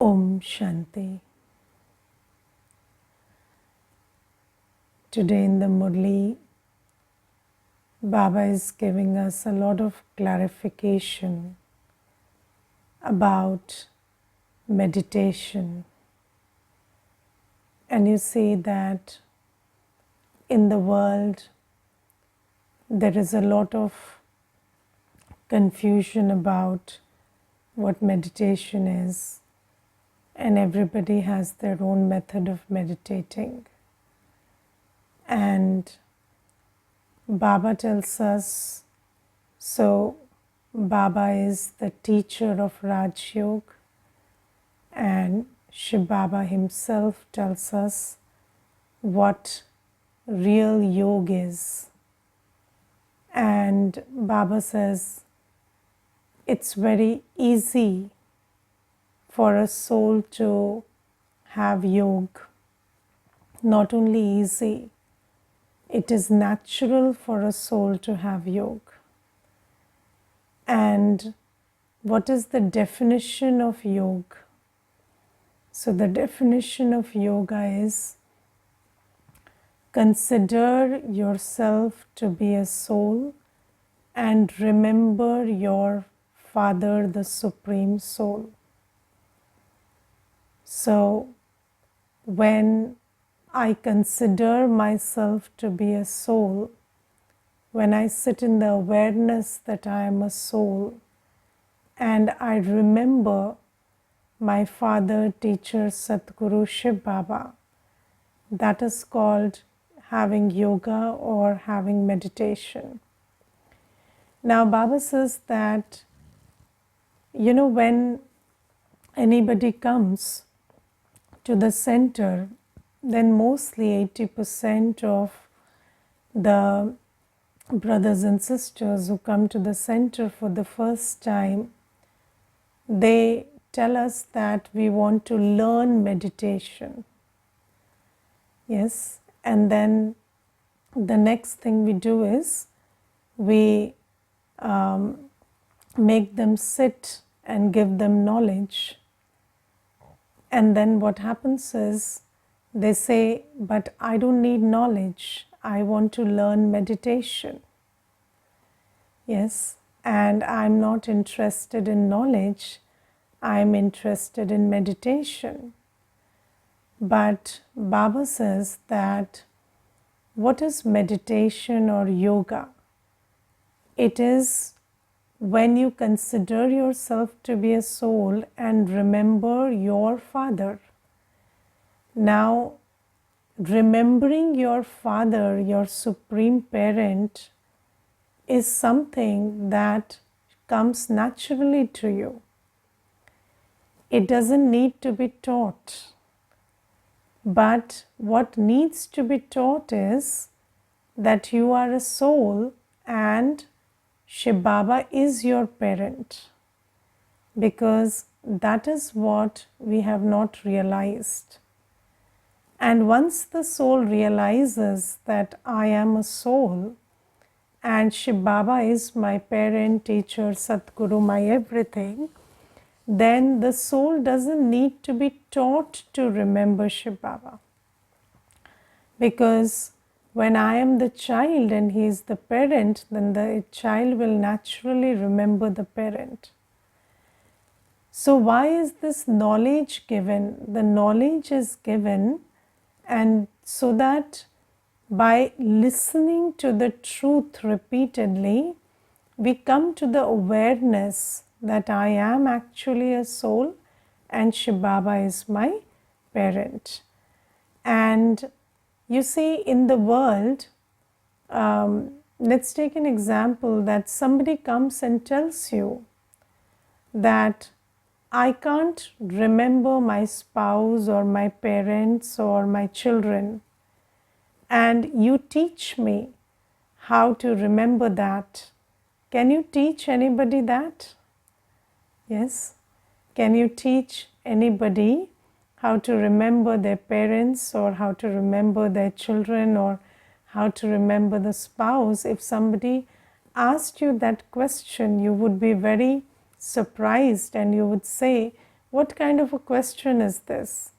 Om Shanti. Today in the Murli, Baba is giving us a lot of clarification about meditation. And you see that in the world there is a lot of confusion about what meditation is, and everybody has their own method of meditating. And Baba tells us, so Baba is the teacher of Raj Yoga, and Shiv Baba himself tells us what real yoga is. And Baba says it's very easy for a soul to have yoga. Not only easy, it is natural for a soul to have yoga. And what is the definition of yoga? So the definition of yoga is: consider yourself to be a soul and remember your Father, the Supreme Soul. So when I consider myself to be a soul, when I sit in the awareness that I am a soul, and I remember my father, teacher, Satguru Shiv Baba, that is called having yoga or having meditation. Now Baba says that, when anybody comes to the center, then mostly 80% of the brothers and sisters who come to the center for the first time, they tell us that we want to learn meditation. Yes, and then the next thing we do is we make them sit and give them knowledge. And then what happens is they say, but I don't need knowledge, I want to learn meditation. Yes, and I'm not interested in knowledge, I'm interested in meditation. But Baba says that what is meditation or yoga? It is when you consider yourself to be a soul and remember your Father. Now, remembering your Father, your Supreme Parent, is something that comes naturally to you. It doesn't need to be taught. But what needs to be taught is that you are a soul and Shiv Baba is your parent, because that is what we have not realized. And once the soul realizes that I am a soul and Shiv Baba is my parent, teacher, Satguru, my everything, then the soul doesn't need to be taught to remember Shiv Baba. Because when I am the child and he is the parent, then the child will naturally remember the parent. So why is this knowledge given? The knowledge is given and so that by listening to the truth repeatedly, we come to the awareness that I am actually a soul and Shiv Baba is my parent. And you see, in the world, let's take an example that somebody comes and tells you that I can't remember my spouse or my parents or my children, and you teach me how to remember that. Can you teach anybody that? Yes. Can you teach anybody how to remember their parents or how to remember their children or how to remember the spouse? If somebody asked you that question, you would be very surprised and you would say, What kind of a question is this?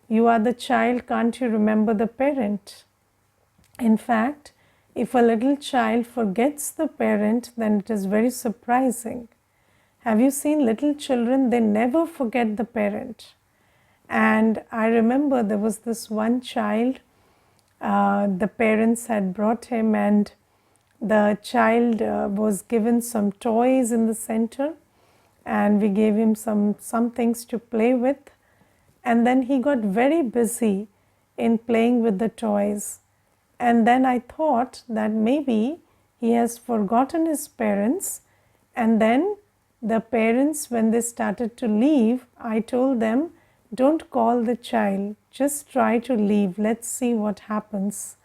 You are the child, can't you remember the parent? In fact, if a little child forgets the parent, then it is very surprising. Have you seen little children? They never forget the parent. And I remember there was this one child, the parents had brought him, and the child was given some toys in the center, and we gave him some things to play with. And then he got very busy in playing with the toys. And then I thought that maybe he has forgotten his parents. And then the parents, when they started to leave, I told them, don't call the child, just try to leave, let's see what happens.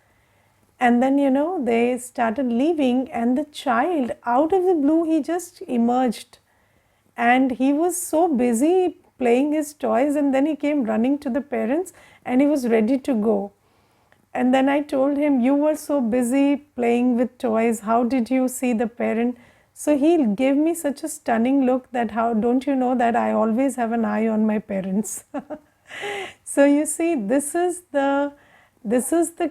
And then, they started leaving, and the child, out of the blue, he just emerged. And he was so busy playing his toys, and then he came running to the parents, and he was ready to go. And then I told him, you were so busy playing with toys, how did you see the parent? So he gave me such a stunning look that, how don't you know that I always have an eye on my parents? So you see, this is the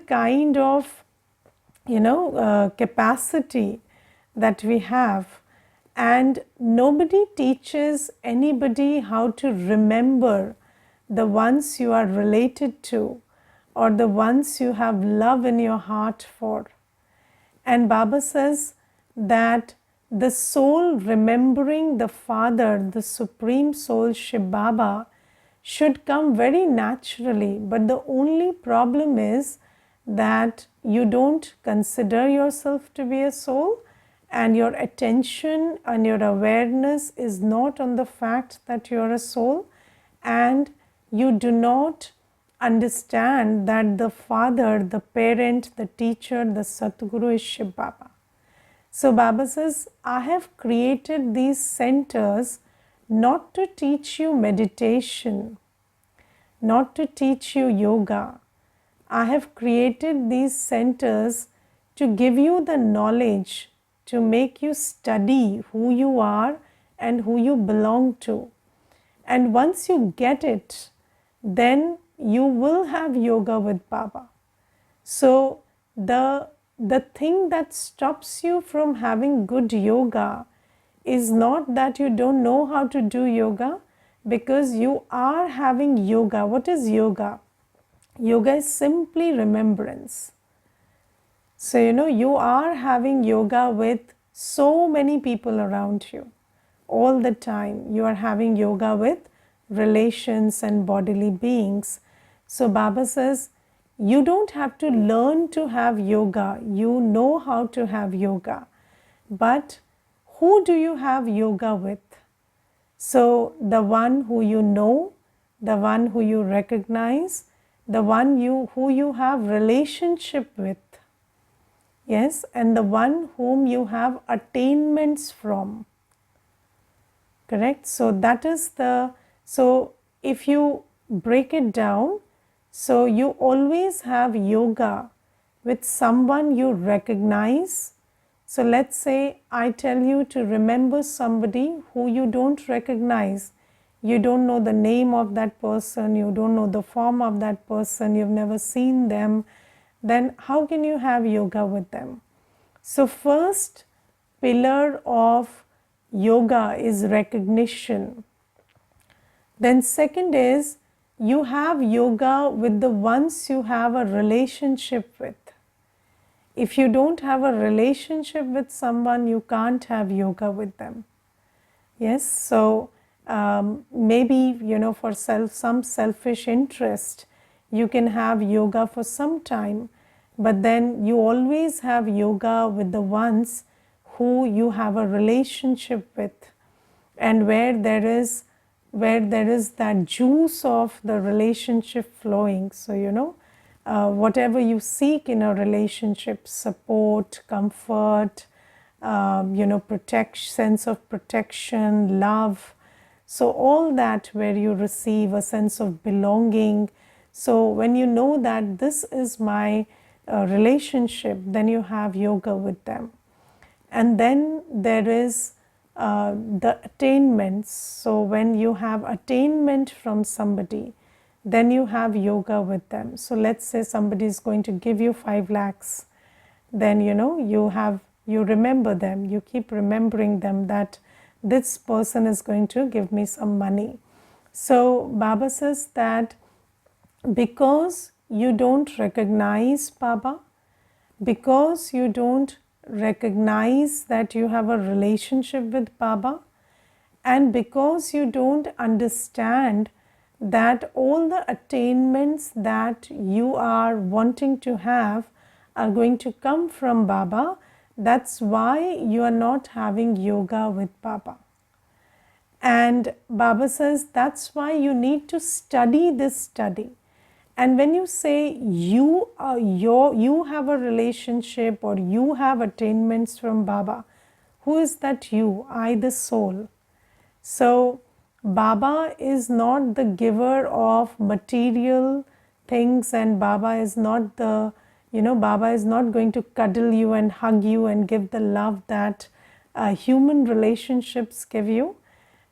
kind of capacity that we have. And nobody teaches anybody how to remember the ones you are related to, or the ones you have love in your heart for. And Baba says that the soul remembering the Father, the Supreme Soul Shiv Baba, should come very naturally. But the only problem is that you don't consider yourself to be a soul, and your attention and your awareness is not on the fact that you are a soul, and you do not understand that the Father, the parent, the teacher, the Satguru is Shiv Baba. So Baba says, I have created these centers not to teach you meditation, not to teach you yoga. I have created these centers to give you the knowledge, to make you study who you are and who you belong to. And once you get it, then you will have yoga with Baba. So the thing that stops you from having good yoga is not that you don't know how to do yoga, because you are having yoga. What is yoga? Yoga is simply remembrance. So, you are having yoga with so many people around you all the time. You are having yoga with relations and bodily beings. So, Baba says, you don't have to learn to have yoga. You know how to have yoga. But who do you have yoga with? So, the one who you know, the one who you recognize, the one who you have relationship with. Yes, and the one whom you have attainments from. Correct? So that is so if you break it down, so you always have yoga with someone you recognize. So let's say I tell you to remember somebody who you don't recognize. You don't know the name of that person, you don't know the form of that person, you've never seen them. Then how can you have yoga with them? So first pillar of yoga is recognition. Then second is you have yoga with the ones you have a relationship with. If you don't have a relationship with someone, you can't have yoga with them. Yes, so maybe, for some selfish interest, you can have yoga for some time, but then you always have yoga with the ones who you have a relationship with, and where there is that juice of the relationship flowing. So, whatever you seek in a relationship, support, comfort, sense of protection, love. So all that, where you receive a sense of belonging. So when you know that this is my relationship, then you have yoga with them. And then there is the attainments. So when you have attainment from somebody, then you have yoga with them. So let's say somebody is going to give you 5 lakhs, then you remember them, you keep remembering them that this person is going to give me some money. So Baba says that because you don't recognize Baba, because you don't recognize that you have a relationship with Baba, and because you don't understand that all the attainments that you are wanting to have are going to come from Baba, that's why you are not having yoga with Baba. And Baba says that's why you need to study this study. And when you say you have a relationship or you have attainments from Baba, who is that you? I, the soul. So Baba is not the giver of material things, and Baba is not Baba is not going to cuddle you and hug you and give the love that human relationships give you.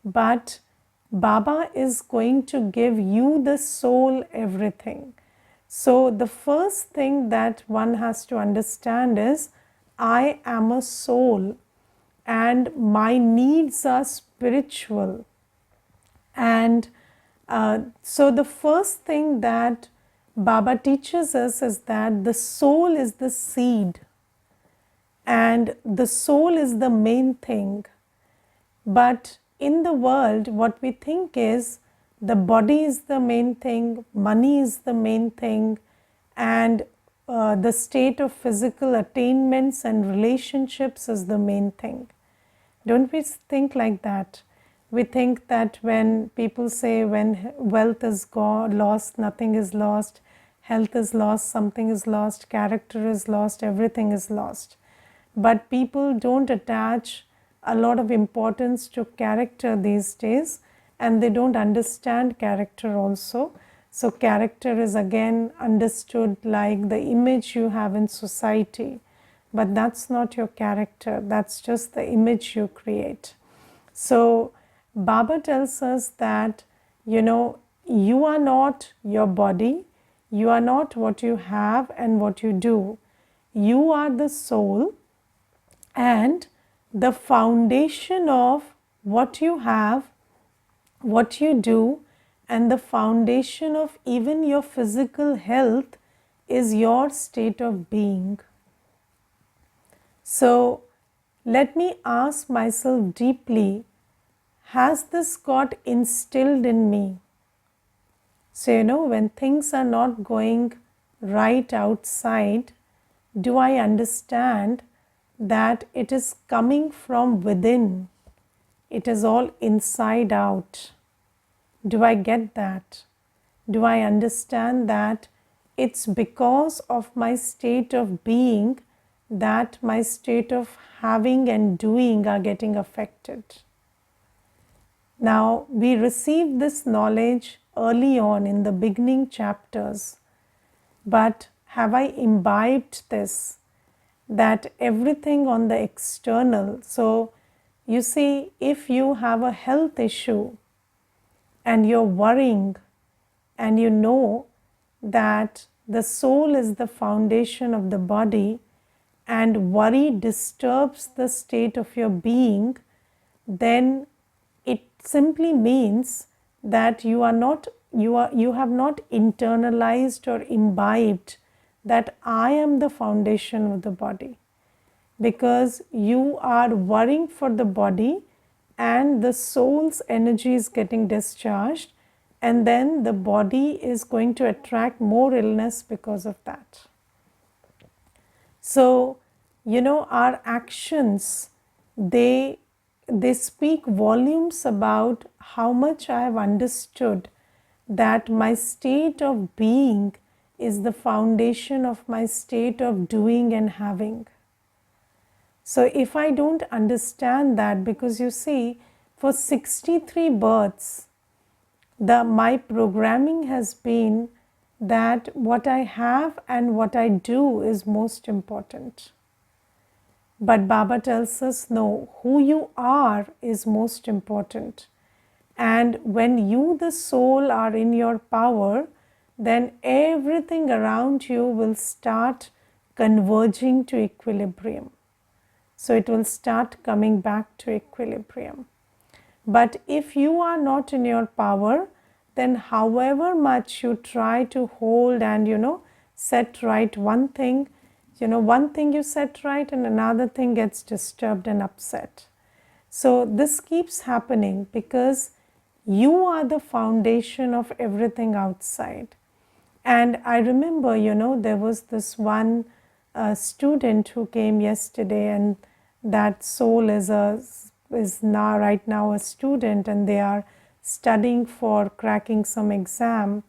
But Baba is going to give you, the soul, everything. So the first thing that one has to understand is, I am a soul and my needs are spiritual. And so the first thing that Baba teaches us is that the soul is the seed and the soul is the main thing. But in the world, what we think is the body is the main thing, money is the main thing, and the state of physical attainments and relationships is the main thing. Don't we think like that? We think that when people say when wealth is lost, nothing is lost, health is lost, something is lost, character is lost, everything is lost. But people don't attach a lot of importance to character these days, and they don't understand character also. So character is again understood like the image you have in society, but that's not your character, that's just the image you create. So Baba tells us that you are not your body, you are not what you have and what you do, you are the soul, and the foundation of what you have, what you do, and the foundation of even your physical health is your state of being. So let me ask myself deeply, has this got instilled in me? So when things are not going right outside, do I understand that it is coming from within? It is all inside out. Do I get that? Do I understand that it's because of my state of being that my state of having and doing are getting affected? Now, we received this knowledge early on in the beginning chapters, but have I imbibed this? That everything on the external, so you see, if you have a health issue and you're worrying and you know that the soul is the foundation of the body and worry disturbs the state of your being, then it simply means that you have not internalized or imbibed that I am the foundation of the body, because you are worrying for the body and the soul's energy is getting discharged, and then the body is going to attract more illness because of that. So our actions, they speak volumes about how much I have understood that my state of being is the foundation of my state of doing and having. So if I don't understand that, because you see, for 63 births, my programming has been that what I have and what I do is most important. But Baba tells us, no, who you are is most important. And when you, the soul, are in your power, then everything around you will start converging to equilibrium. So it will start coming back to equilibrium. But if you are not in your power, then however much you try to hold and, set right one thing, one thing you set right and another thing gets disturbed and upset. So this keeps happening because you are the foundation of everything outside. And I remember, there was this one student who came yesterday, and that soul is now right now a student, and they are studying for cracking some exam.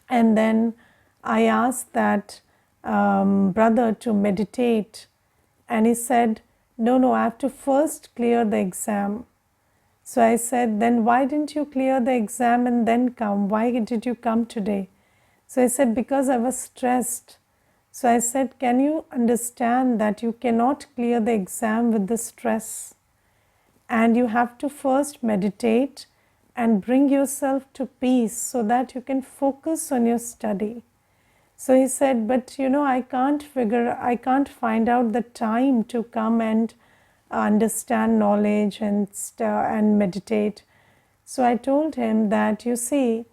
And then I asked that brother to meditate, and he said, no, I have to first clear the exam. So I said, then why didn't you clear the exam and then come? Why did you come today? So I said, because I was stressed. So I said, can you understand that you cannot clear the exam with the stress? And you have to first meditate and bring yourself to peace so that you can focus on your study. So he said, but I can't find out the time to come and understand knowledge and meditate. So I told him that, you see,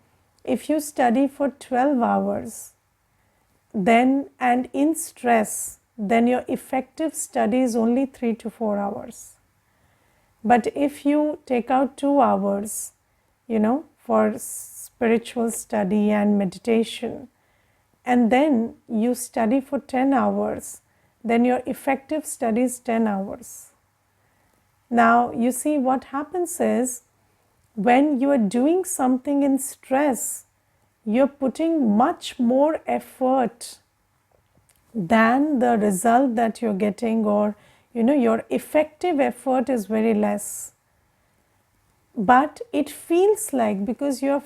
if you study for 12 hours, then and in stress, then your effective study is only 3 to 4 hours. But if you take out 2 hours, for spiritual study and meditation, and then you study for 10 hours, then your effective study is 10 hours. Now, you see, what happens is, when you are doing something in stress, you're putting much more effort than the result that you're getting, or your effective effort is very less. But it feels like, because you're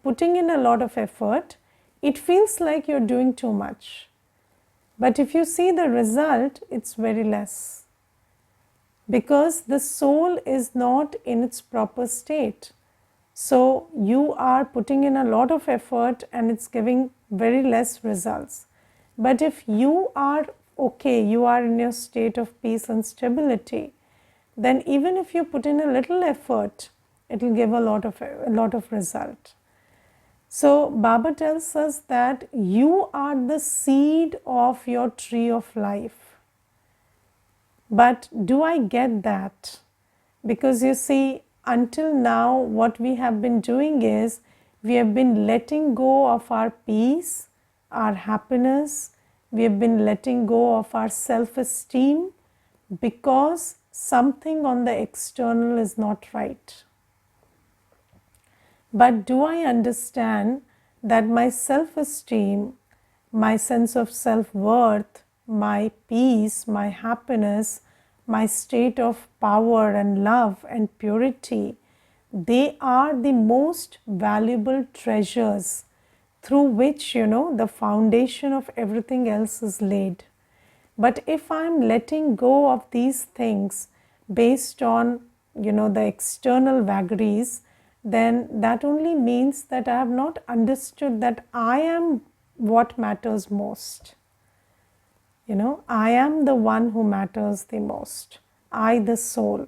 putting in a lot of effort, it feels like you're doing too much. But if you see the result, it's very less, because the soul is not in its proper state. So you are putting in a lot of effort and it's giving very less results. But if you are okay, you are in your state of peace and stability, then even if you put in a little effort, it will give a lot of result. So Baba tells us that you are the seed of your tree of life. But do I get that? Because you see, until now, what we have been doing is, we have been letting go of our peace, our happiness, we have been letting go of our self-esteem, because something on the external is not right. But do I understand that my self-esteem, my sense of self-worth, my peace, my happiness, my state of power and love and purity, they are the most valuable treasures through which, the foundation of everything else is laid. But if I'm letting go of these things based on, the external vagaries, then that only means that I have not understood that I am what matters most. I am the one who matters the most. I, the soul.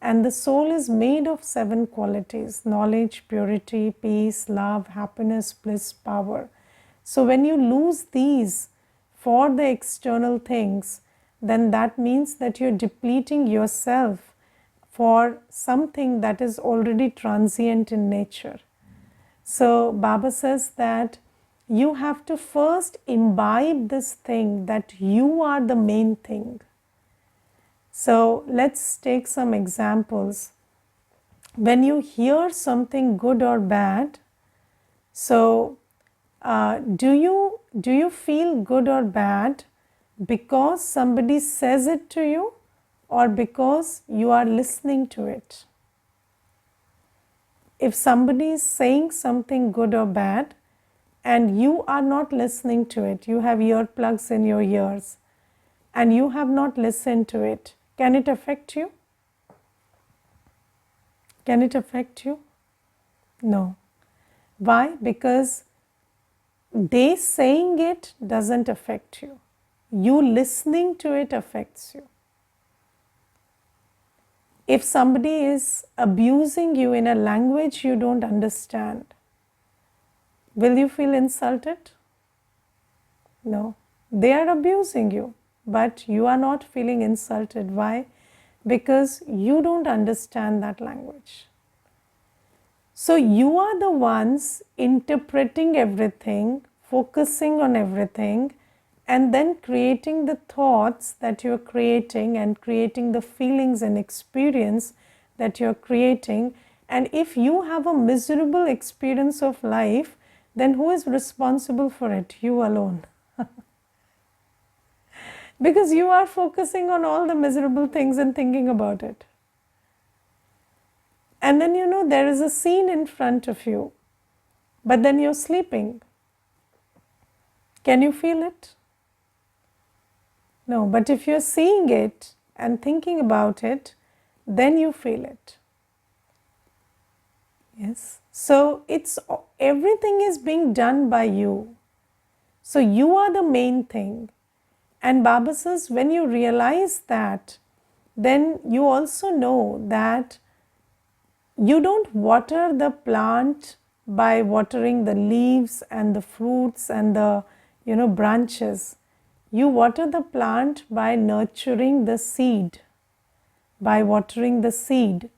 And the soul is made of 7 qualities: knowledge, purity, peace, love, happiness, bliss, power. So when you lose these for the external things, then that means that you're depleting yourself for something that is already transient in nature. So Baba says that you have to first imbibe this thing, that you are the main thing. So let's take some examples. When you hear something good or bad, so do you feel good or bad because somebody says it to you, or because you are listening to it? If somebody is saying something good or bad and you are not listening to it, you have earplugs in your ears, and you have not listened to it, can it affect you? Can it affect you? No. Why? Because they saying it doesn't affect you. You listening to it affects you. If somebody is abusing you in a language you don't understand, will you feel insulted? No. They are abusing you, but you are not feeling insulted. Why? Because you don't understand that language. So you are the ones interpreting everything, focusing on everything, and then creating the thoughts that you're creating and creating the feelings and experience that you're creating. And if you have a miserable experience of life, then who is responsible for it? You alone. Because you are focusing on all the miserable things and thinking about it. And then there is a scene in front of you, but then you're sleeping. Can you feel it? No, but if you're seeing it and thinking about it, then you feel it. Yes. So everything is being done by you. So you are the main thing. And Baba says, when you realize that, then you also know that you don't water the plant by watering the leaves and the fruits and the branches. You water the plant by nurturing the seed, by watering the seed.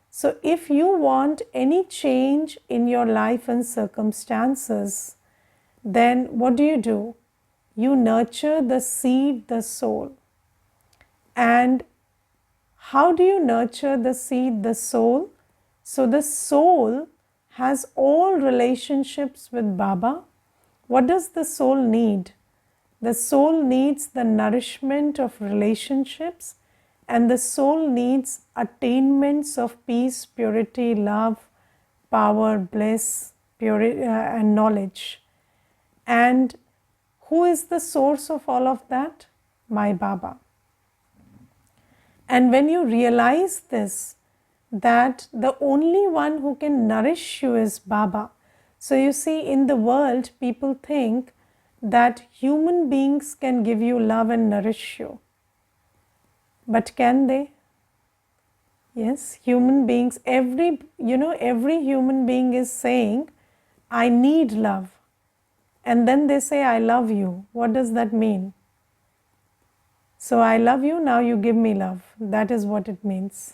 So if you want any change in your life and circumstances, then what do? You nurture the seed, the soul. And how do you nurture the seed, the soul? So the soul has all relationships with Baba. What does the soul need? The soul needs the nourishment of relationships, and the soul needs attainments of peace, purity, love, power, bliss, purity, and knowledge. And who is the source of all of that? My Baba. And when you realize this, that the only one who can nourish you is Baba. So you see, in the world, people think that human beings can give you love and nourish you. But can they? Yes, human beings, every human being is saying, I need love. And then they say, I love you. What does that mean? So I love you, now you give me love. That is what it means.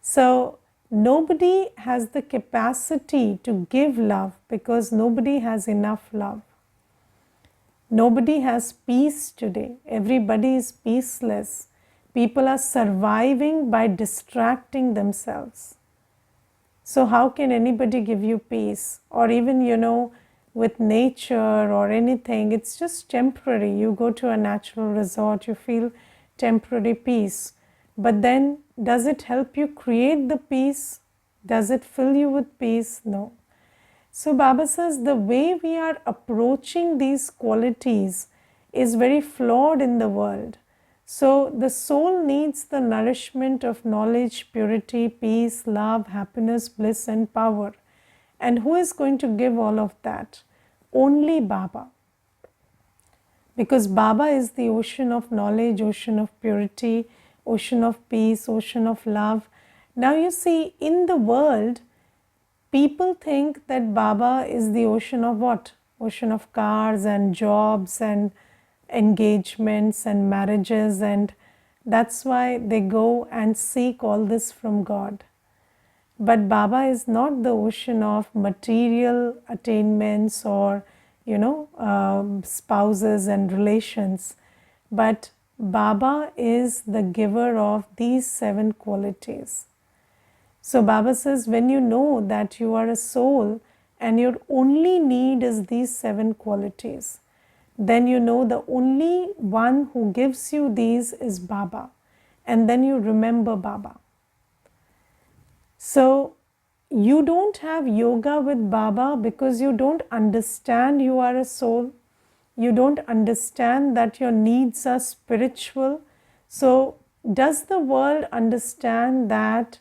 So nobody has the capacity to give love because nobody has enough love. Nobody has peace today. Everybody is peaceless. People are surviving by distracting themselves. So how can anybody give you peace? Or even, with nature or anything, it's just temporary. You go to a natural resort, you feel temporary peace. But then, does it help you create the peace? Does it fill you with peace? No. So Baba says the way we are approaching these qualities is very flawed in the world. So the soul needs the nourishment of knowledge, purity, peace, love, happiness, bliss and power. And who is going to give all of that? Only Baba. Because Baba is the ocean of knowledge, ocean of purity, ocean of peace, ocean of love. Now you see, in the world, people think that Baba is the ocean of what? Ocean of cars and jobs and engagements and marriages, and that's why they go and seek all this from God. But Baba is not the ocean of material attainments or spouses and relations, but Baba is the giver of these 7 qualities. So Baba says, when you know that you are a soul and your only need is these 7 qualities, then you know the only one who gives you these is Baba. And then you remember Baba. So you don't have yoga with Baba because you don't understand you are a soul. You don't understand that your needs are spiritual. So, does the world understand that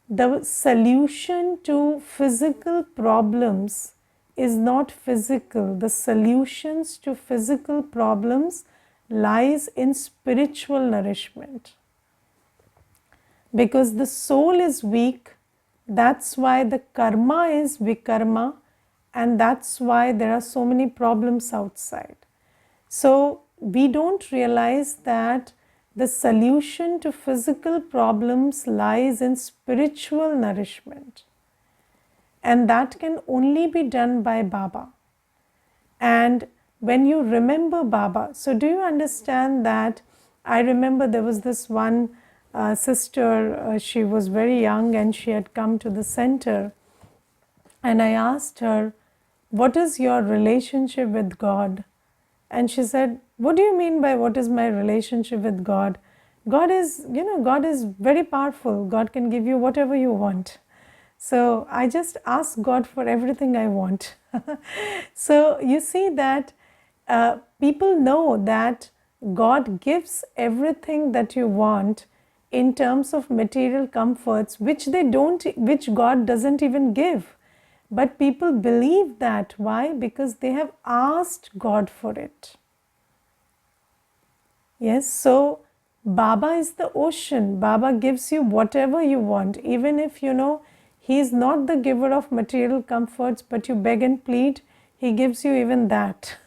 the solution to physical problems is not physical? The solutions to physical problems lies in spiritual nourishment. Because the soul is weak, that's why the karma is vikarma, and that's why there are so many problems outside. So we don't realize that the solution to physical problems lies in spiritual nourishment, and that can only be done by Baba. And when you remember Baba, so do you understand that? I remember there was this one sister, she was very young and she had come to the center, and I asked her, what is your relationship with God? And she said, what do you mean by what is my relationship with God? God is, God is very powerful. God can give you whatever you want. So I just ask God for everything I want. So you see that people know that God gives everything that you want in terms of material comforts, which God doesn't even give. But people believe that. Why? Because they have asked God for it. Yes, so Baba is the ocean. Baba gives you whatever you want, even if He is not the giver of material comforts, but you beg and plead, He gives you even that.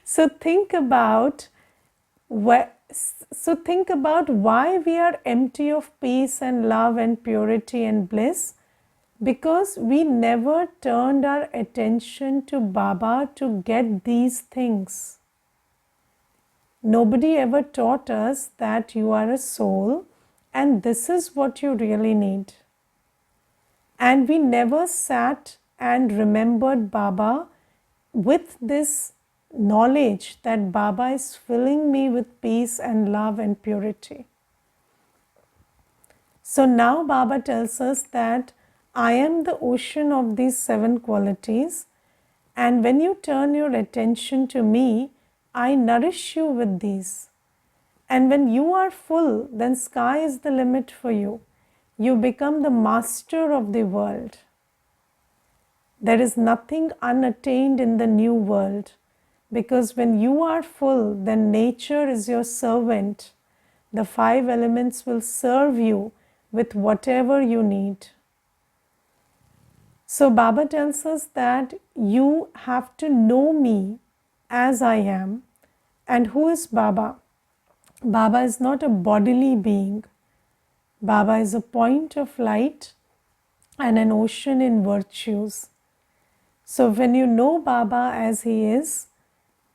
So think about why we are empty of peace and love and purity and bliss. Because we never turned our attention to Baba to get these things. Nobody ever taught us that you are a soul and this is what you really need. And we never sat and remembered Baba with this knowledge that Baba is filling me with peace and love and purity. So now Baba tells us that I am the ocean of these 7 qualities, and when you turn your attention to me, I nourish you with these. And when you are full, then sky is the limit for you. You become the master of the world. There is nothing unattained in the new world, because when you are full, then nature is your servant. The 5 elements will serve you with whatever you need. So Baba tells us that you have to know me as I am. And who is Baba? Baba is not a bodily being. Baba is a point of light and an ocean in virtues. So when you know Baba as he is,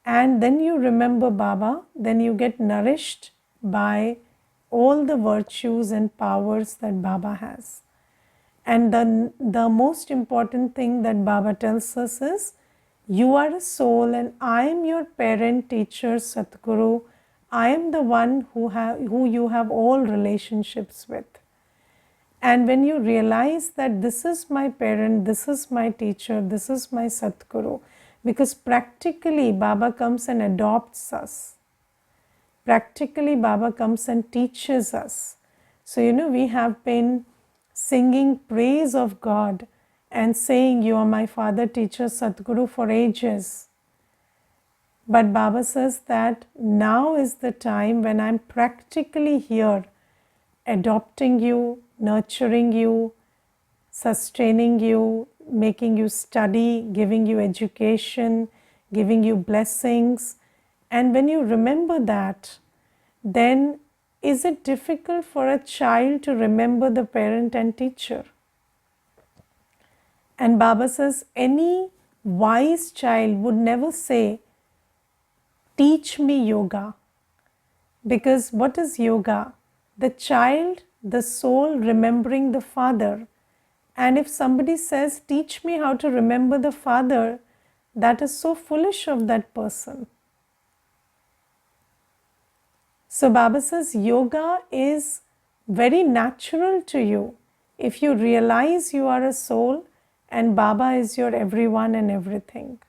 and then you remember Baba, then you get nourished by all the virtues and powers that Baba has. And the most important thing that Baba tells us is, you are a soul and I am your parent, teacher, Satguru. I am the one who you have all relationships with. And when you realize that this is my parent, this is my teacher, this is my Satguru, because practically Baba comes and adopts us. Practically Baba comes and teaches us. So we have been singing praise of God and saying, you are my father, teacher, Satguru for ages. But Baba says that now is the time when I'm practically here, adopting you, nurturing you, sustaining you, making you study, giving you education, giving you blessings. And when you remember that, then is it difficult for a child to remember the parent and teacher? And Baba says any wise child would never say, teach me yoga. Because what is yoga? The child, the soul remembering the father. And if somebody says, teach me how to remember the father, that is so foolish of that person. So Baba says yoga is very natural to you if you realize you are a soul and Baba is your everyone and everything.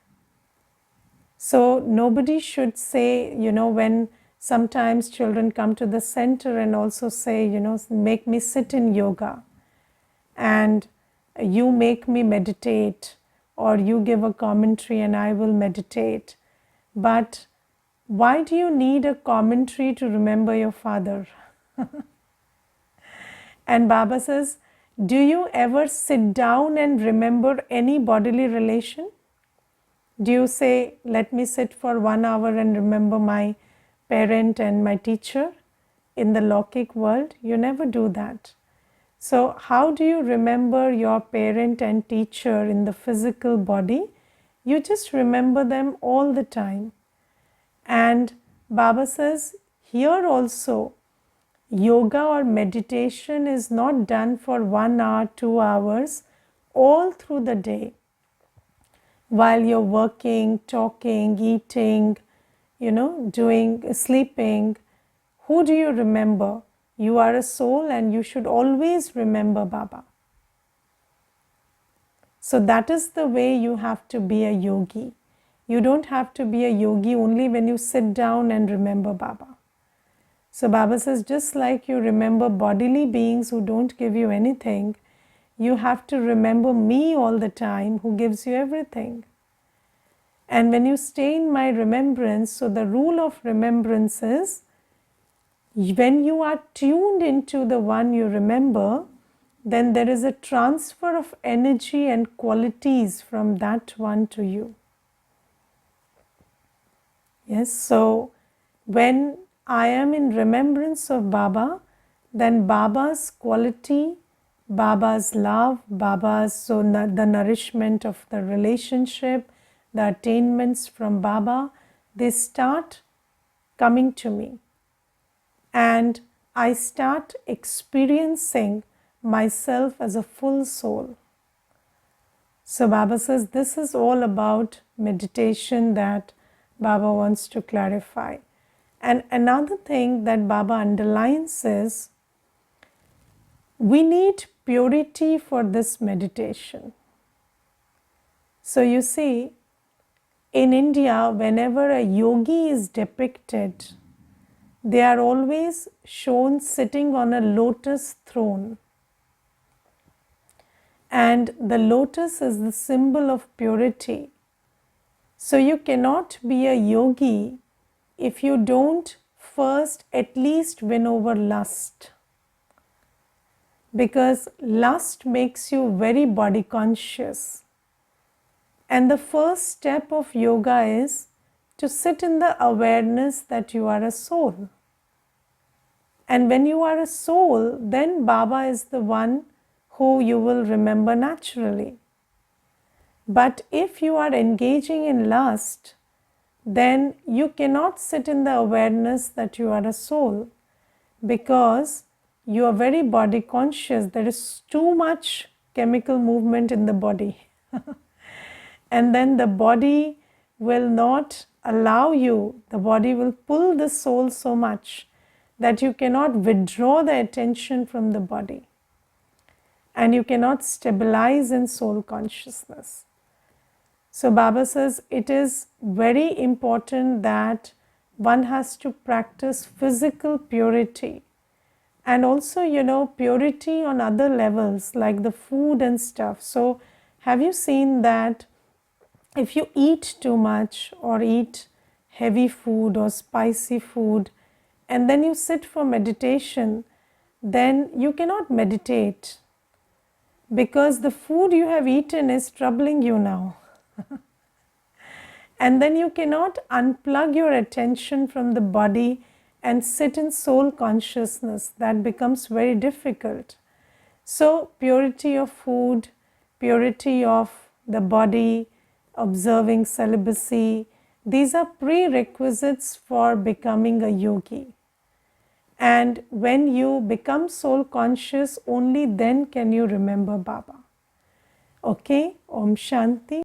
So nobody should say, when sometimes children come to the center and also say, make me sit in yoga, and you make me meditate, or you give a commentary and I will meditate. But why do you need a commentary to remember your father? And Baba says, do you ever sit down and remember any bodily relation? Do you say, let me sit for 1 hour and remember my parent and my teacher in the Lokik world? You never do that. So how do you remember your parent and teacher in the physical body? You just remember them all the time. And Baba says, here also, yoga or meditation is not done for 1 hour, 2 hours, all through the day. While you're working, talking, eating, doing, sleeping, who do you remember? You are a soul and you should always remember Baba. So that is the way you have to be a yogi. You don't have to be a yogi only when you sit down and remember Baba. So Baba says, just like you remember bodily beings who don't give you anything, you have to remember me all the time who gives you everything. And when you stay in my remembrance, so the rule of remembrance is, when you are tuned into the one you remember, then there is a transfer of energy and qualities from that one to you. Yes, so when I am in remembrance of Baba, then Baba's quality, Baba's love, the nourishment of the relationship, the attainments from Baba, they start coming to me. And I start experiencing myself as a full soul. So Baba says this is all about meditation that Baba wants to clarify. And another thing that Baba underlines is, we need purity for this meditation. So you see, in India, whenever a yogi is depicted, they are always shown sitting on a lotus throne. And the lotus is the symbol of purity. So you cannot be a yogi if you don't first at least win over lust. Because lust makes you very body conscious. And the first step of yoga is to sit in the awareness that you are a soul. And when you are a soul, then Baba is the one who you will remember naturally. But if you are engaging in lust, then you cannot sit in the awareness that you are a soul, because you are very body conscious. There is too much chemical movement in the body. And then the body will not allow you, the body will pull the soul so much that you cannot withdraw the attention from the body. And you cannot stabilize in soul consciousness. So Baba says it is very important that one has to practice physical purity. And also, purity on other levels like the food and stuff. So have you seen that if you eat too much or eat heavy food or spicy food and then you sit for meditation, then you cannot meditate, because the food you have eaten is troubling you now. And then you cannot unplug your attention from the body and sit in soul consciousness. That becomes very difficult. So purity of food, purity of the body, observing celibacy, these are prerequisites for becoming a yogi. And when you become soul conscious, only then can you remember Baba. Okay, Om Shanti.